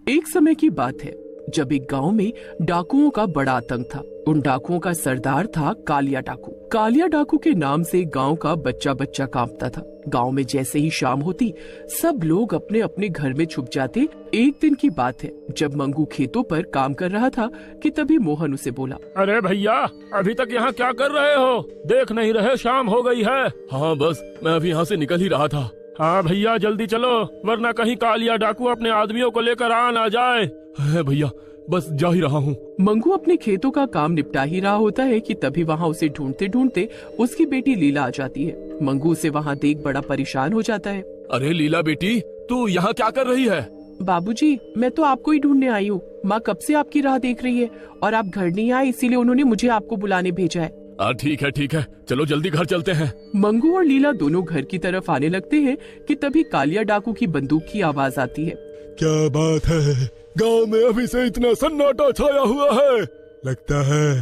एक समय की बात है जब एक गांव में डाकुओं का बड़ा आतंक था। उन डाकुओं का सरदार था कालिया डाकू। कालिया डाकू के नाम से गांव का बच्चा बच्चा कांपता था। गांव में जैसे ही शाम होती सब लोग अपने अपने घर में छुप जाते। एक दिन की बात है जब मंगू खेतों पर काम कर रहा था कि तभी मोहन उसे बोला, अरे भैया, अभी तक यहाँ क्या कर रहे हो? देख नहीं रहे शाम हो गई है। हाँ बस मैं अभी यहाँ से निकल ही रहा था। हाँ भैया जल्दी चलो, वरना कहीं कालिया डाकू अपने आदमियों को लेकर आ ना जाए। है भैया, बस जा ही रहा हूँ। मंगू अपने खेतों का काम निपटा ही रहा होता है कि तभी वहाँ उसे ढूंढते ढूंढते उसकी बेटी लीला आ जाती है। मंगू उसे वहाँ देख बड़ा परेशान हो जाता है। अरे लीला बेटी, तू यहाँ क्या कर रही है? बाबूजी, मैं तो आपको ही ढूंढने आई हूँ। माँ कब से आपकी राह देख रही है और आप घर नहीं आए, इसीलिए उन्होंने मुझे आपको बुलाने भेजा है। ठीक है, चलो जल्दी घर चलते हैं। मंगू और लीला दोनों घर की तरफ आने लगते हैं कि तभी कालिया डाकू की बंदूक की आवाज आती है। क्या बात है, गांव में अभी से इतना सन्नाटा छाया हुआ है। लगता है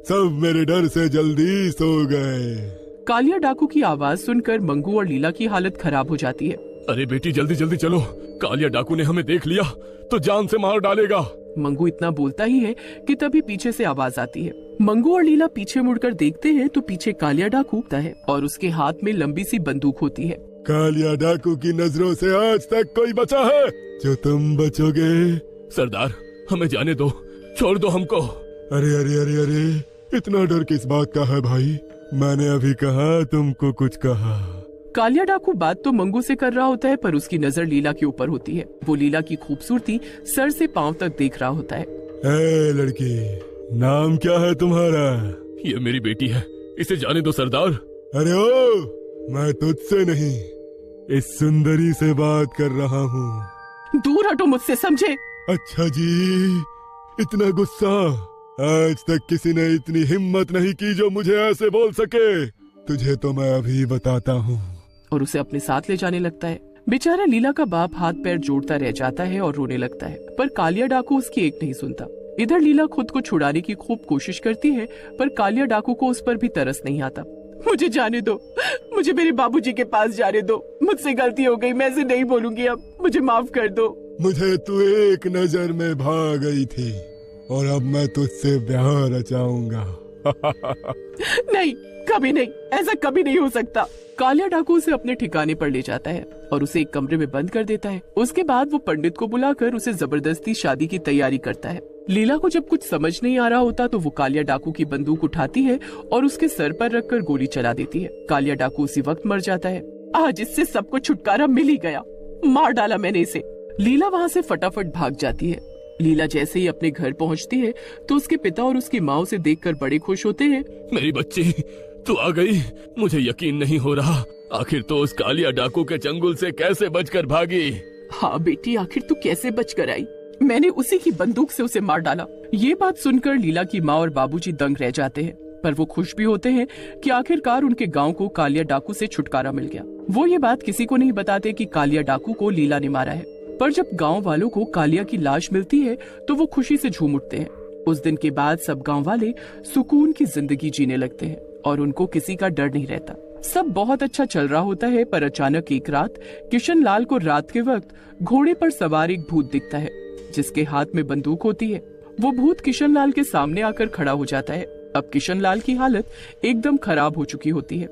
सब मेरे डर से जल्दी सो गए। कालिया डाकू की आवाज सुनकर मंगू और लीला की हालत खराब हो जाती है। अरे बेटी जल्दी जल्दी चलो, कालिया डाकू ने हमें देख लिया तो जान से मार डालेगा। मंगू इतना बोलता ही है कि तभी पीछे से आवाज आती है। मंगू और लीला पीछे मुड़कर देखते हैं तो पीछे कालिया डाकू है और उसके हाथ में लंबी सी बंदूक होती है। कालिया डाकू की नजरों से आज तक कोई बचा है जो तुम बचोगे? सरदार हमें जाने दो, छोड़ दो हमको। अरे अरे अरे अरे, इतना डर किस बात का है भाई? मैंने अभी कहा तुमको कुछ कहा। कालिया डाकू बात तो मंगू से कर रहा होता है पर उसकी नजर लीला के ऊपर होती है। वो लीला की खूबसूरती सर से पांव तक देख रहा होता है। ए लड़की, नाम क्या है तुम्हारा? ये मेरी बेटी है, इसे जाने दो सरदार। अरे ओ, मैं तुझसे नहीं इस सुंदरी से बात कर रहा हूँ। दूर हटो मुझसे, समझे? अच्छा जी, इतना गुस्सा? आज तक किसी ने इतनी हिम्मत नहीं की जो मुझे ऐसे बोल सके। तुझे तो मैं अभी बताता हूँ। और उसे अपने साथ ले जाने लगता है। बेचारा लीला का बाप हाथ पैर जोड़ता रह जाता है और रोने लगता है, पर कालिया डाकू उसकी एक नहीं सुनता। इधर लीला खुद को छुड़ाने की खूब कोशिश करती है पर कालिया डाकू को उस पर भी तरस नहीं आता। मुझे जाने दो, मुझे मेरे बाबूजी के पास जाने दो। मुझसे गलती हो गई, मैं ऐसे नहीं बोलूंगी अब, मुझे माफ कर दो। मुझे तू एक नजर में भाग गई थी और अब मैं तुझसे ब्याह रचाऊंगा। नहीं, कभी नहीं, ऐसा कभी नहीं हो सकता। कालिया डाकू उसे अपने ठिकाने पर ले जाता है और उसे एक कमरे में बंद कर देता है। उसके बाद वो पंडित को बुलाकर उसे जबरदस्ती शादी की तैयारी करता है। लीला को जब कुछ समझ नहीं आ रहा होता तो वो कालिया डाकू की बंदूक उठाती है और उसके सर पर रखकर गोली चला देती है। कालिया डाकू उसी वक्त मर जाता है। आज इससे सबको छुटकारा मिल ही गया, मार डाला मैंने इसे। लीला वहाँ से फटाफट भाग जाती है। लीला जैसे ही अपने घर पहुँचती है तो उसके पिता और उसकी माँ उसे देखकर बड़े खुश होते हैं। मेरी बच्ची तू आ गई, मुझे यकीन नहीं हो रहा। आखिर तो उस कालिया डाकू के चंगुल से कैसे बचकर भागी? हाँ बेटी, आखिर तू कैसे बचकर आई? मैंने उसी की बंदूक से उसे मार डाला। ये बात सुनकर लीला की माँ और बाबूजी दंग रह जाते हैं, पर वो खुश भी होते हैं कि आखिरकार उनके गांव को कालिया डाकू से छुटकारा मिल गया। वो ये बात किसी को नहीं बताते कि कालिया डाकू को लीला ने मारा है। पर जब गांव वालों को कालिया की लाश मिलती है तो वो खुशी से झूम उठते हैं। उस दिन के बाद सब गांव वाले सुकून की जिंदगी जीने लगते हैं और उनको किसी का डर नहीं रहता। सब बहुत अच्छा चल रहा होता है, पर अचानक एक रात किशन लाल को रात के वक्त घोड़े पर सवार एक भूत दिखता है जिसके हाथ में बंदूक होती है। वो भूत किशन लाल के सामने आकर खड़ा हो जाता है। अब किशन लाल की हालत एकदम खराब हो चुकी होती है।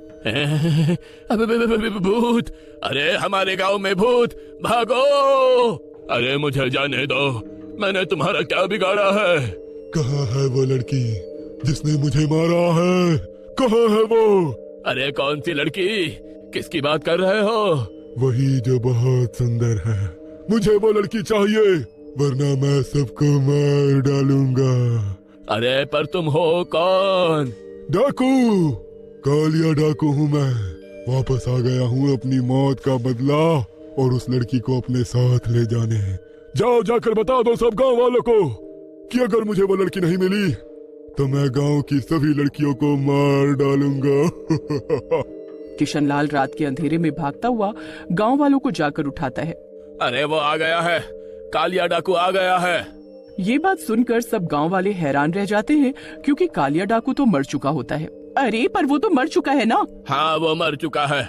भूत, अरे हमारे गांव में भूत, भागो! अरे मुझे जाने दो, मैंने तुम्हारा क्या बिगाड़ा है? कहाँ है वो लड़की जिसने मुझे मारा है? कहाँ है वो? अरे कौन सी लड़की? किसकी बात कर रहे हो? वही जो बहुत सुंदर है। मुझे वो लड़की चाहिए, वरना मैं सबको मार डालूंगा। अरे पर तुम हो कौन? डाकू, कालिया डाकू हूँ मैं। वापस आ गया हूँ अपनी मौत का बदला और उस लड़की को अपने साथ ले जाने। जाओ जाकर बता दो सब गांव वालों को कि अगर मुझे वो लड़की नहीं मिली तो मैं गांव की सभी लड़कियों को मार डालूंगा। किशन लाल रात के अंधेरे में भागता हुआ गांव वालों को जाकर उठाता है। अरे वो आ गया है, कालिया डाकू आ गया है। ये बात सुनकर सब गांव वाले हैरान रह जाते हैं क्योंकि कालिया डाकू तो मर चुका होता है। अरे पर वो तो मर चुका है ना? हाँ वो मर चुका है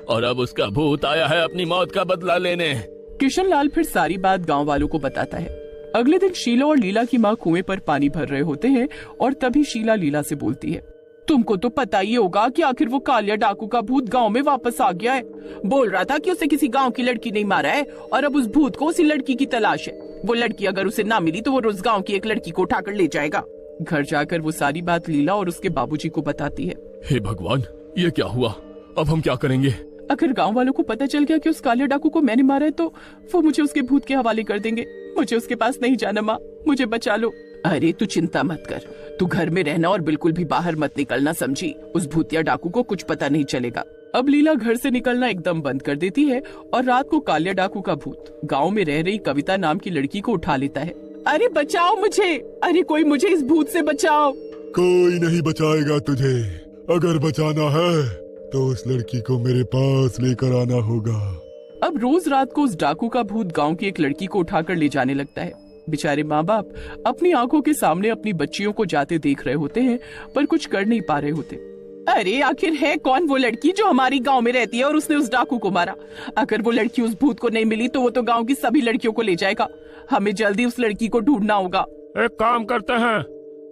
और अब उसका भूत आया है अपनी मौत का बदला लेने। किशन लाल फिर सारी बात गांव वालों को बताता है। अगले दिन शीला और लीला की माँ कुएं पर पानी भर रहे होते हैं और तभी शीला लीला से बोलती है, तुमको तो पता ही होगा कि आखिर वो कालिया डाकू का भूत गांव में वापस आ गया है। बोल रहा था कि उसे किसी गांव की लड़की ने मारा है और अब उस भूत को उसी लड़की की तलाश है। वो लड़की अगर उसे ना मिली तो वो उस गांव की एक लड़की को उठाकर ले जाएगा। घर जाकर वो सारी बात लीला और उसके बाबूजी को बताती है। हे भगवान, ये क्या हुआ? अब हम क्या करेंगे? अगर गांव वालों को पता चल गया कि उस कालिया डाकू को मैंने मारा है तो वो मुझे उसके भूत के हवाले कर देंगे। मुझे उसके पास नहीं जाना माँ, मुझे बचा लो। अरे तू चिंता मत कर, तू घर में रहना और बिल्कुल भी बाहर मत निकलना, समझी? उस भूतिया डाकू को कुछ पता नहीं चलेगा। अब लीला घर से निकलना एकदम बंद कर देती है और रात को कालिया डाकू का भूत गांव में रह रही कविता नाम की लड़की को उठा लेता है। अरे बचाओ मुझे, अरे कोई मुझे इस भूत से बचाओ। कोई नहीं बचाएगा तुझे। अगर बचाना है तो उस लड़की को मेरे पास लेकर आना होगा। अब रोज रात को उस डाकू का भूत गांव की एक लड़की को उठाकर ले जाने लगता है। बेचारे माँ बाप अपनी आंखों के सामने अपनी बच्चियों को जाते देख रहे होते हैं पर कुछ कर नहीं पा रहे होते। अरे आखिर है कौन वो लड़की जो हमारी गांव में रहती है और उसने उस डाकू को मारा? अगर वो लड़की उस भूत को नहीं मिली तो वो तो गांव की सभी लड़कियों को ले जाएगा। हमें जल्दी उस लड़की को ढूंढना होगा। एक काम करते हैं,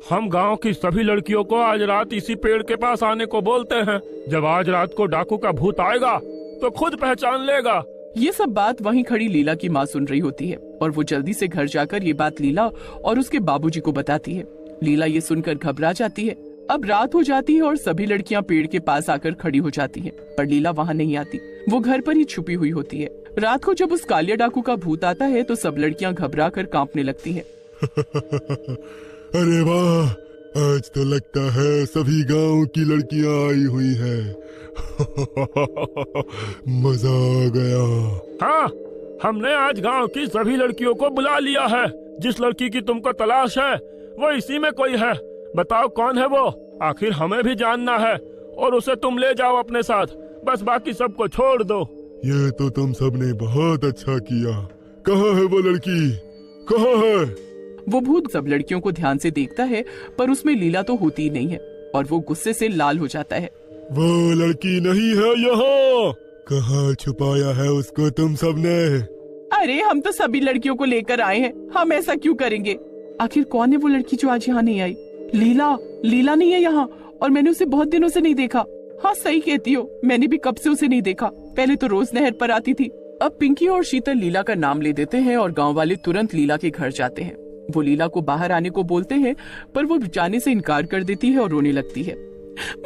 हम गांव की सभी लड़कियों को आज रात इसी पेड़ के पास आने को बोलते हैं। जब आज रात को डाकू का भूत आएगा तो खुद पहचान लेगा। ये सब बात वहीं खड़ी लीला की माँ सुन रही होती है और वो जल्दी से घर जाकर ये बात लीला और उसके बाबूजी को बताती है। लीला ये सुनकर घबरा जाती है। अब रात हो जाती है और सभी लड़कियां पेड़ के पास आकर खड़ी हो जाती हैं, पर लीला वहां नहीं आती। वो घर पर ही छुपी हुई होती है। रात को जब उस कालिया डाकू का भूत आता है तो सब लड़कियां घबरा कर कांपने लगती हैं। अरे वाह, आज तो लगता है सभी गांव की लड़कियां आई हुई हैं। मजा आ गया। हाँ, हमने आज गांव की सभी लड़कियों को बुला लिया है। जिस लड़की की तुमको तलाश है वो इसी में कोई है। बताओ कौन है वो? आखिर हमें भी जानना है और उसे तुम ले जाओ अपने साथ। बस बाकी सबको छोड़ दो। ये तो तुम सबने बहुत अच्छा किया। कहाँ है वो लड़की? कहाँ है? वो भूत सब लड़कियों को ध्यान से देखता है पर उसमें लीला तो होती ही नहीं है और वो गुस्से से लाल हो जाता है। वो लड़की नहीं है यहाँ। कहाँ छुपाया है उसको तुम सबने? अरे हम तो सभी लड़कियों को लेकर आए हैं, हम ऐसा क्यों करेंगे? आखिर कौन है वो लड़की जो आज यहाँ नहीं आई? लीला नहीं है यहाँ और मैंने उसे बहुत दिनों से नहीं देखा। हाँ सही कहती हो, मैंने भी कब से उसे नहीं देखा। पहले तो रोज नहर पर आती थी। अब पिंकी और शीतल लीला का नाम ले देते हैं और गांव वाले तुरंत लीला के घर जाते हैं। वो लीला को बाहर आने को बोलते हैं पर वो जाने से इनकार कर देती है और रोने लगती है।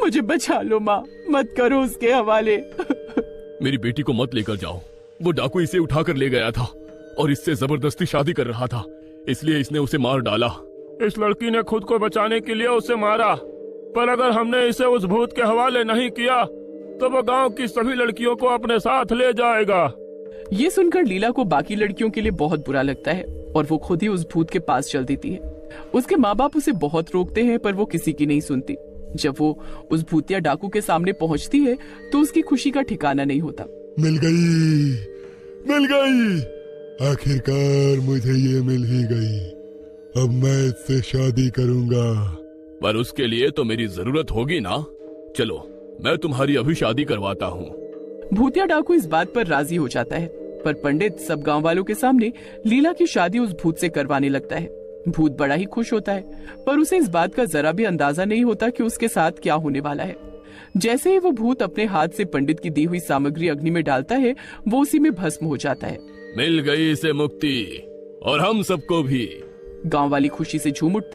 मुझे बचा लो माँ, मत करो उसके हवाले। मेरी बेटी को मत लेकर जाओ। वो डाकू इसे उठाकर ले गया था और इससे जबरदस्ती शादी कर रहा था, इसलिए इसने उसे मार डाला। इस लड़की ने खुद को बचाने के लिए उसे मारा, पर अगर हमने इसे उस भूत के हवाले नहीं किया तो वो गांव की सभी लड़कियों को अपने साथ ले जाएगा। ये सुनकर लीला को बाकी लड़कियों के लिए बहुत बुरा लगता है और वो खुद ही उस भूत के पास चल देती है। उसके माँ बाप उसे बहुत रोकते हैं पर वो किसी की नहीं सुनती। जब वो उस भूतिया डाकू के सामने पहुंचती है तो उसकी खुशी का ठिकाना नहीं होता। मिल गई, आखिरकार मुझे ये मिल ही गई। अब मैं इससे शादी करूंगा। पर उसके लिए तो मेरी जरूरत होगी ना। चलो मैं तुम्हारी अभी शादी करवाता हूँ। भूतिया डाकू इस बात पर राजी हो जाता है पर पंडित सब गांव वालों के सामने लीला की शादी उस भूत से करवाने लगता है। भूत बड़ा ही खुश होता है पर उसे इस बात का जरा भी अंदाजा नहीं होता कि उसके साथ क्या होने वाला है। जैसे ही वो भूत अपने हाथ से पंडित की दी हुई सामग्री अग्नि में डालता है वो उसी में भस्म हो जाता है। मिल गई इसे मुक्ति और हम सबको भी। गांव वाली खुशी से झूम उठते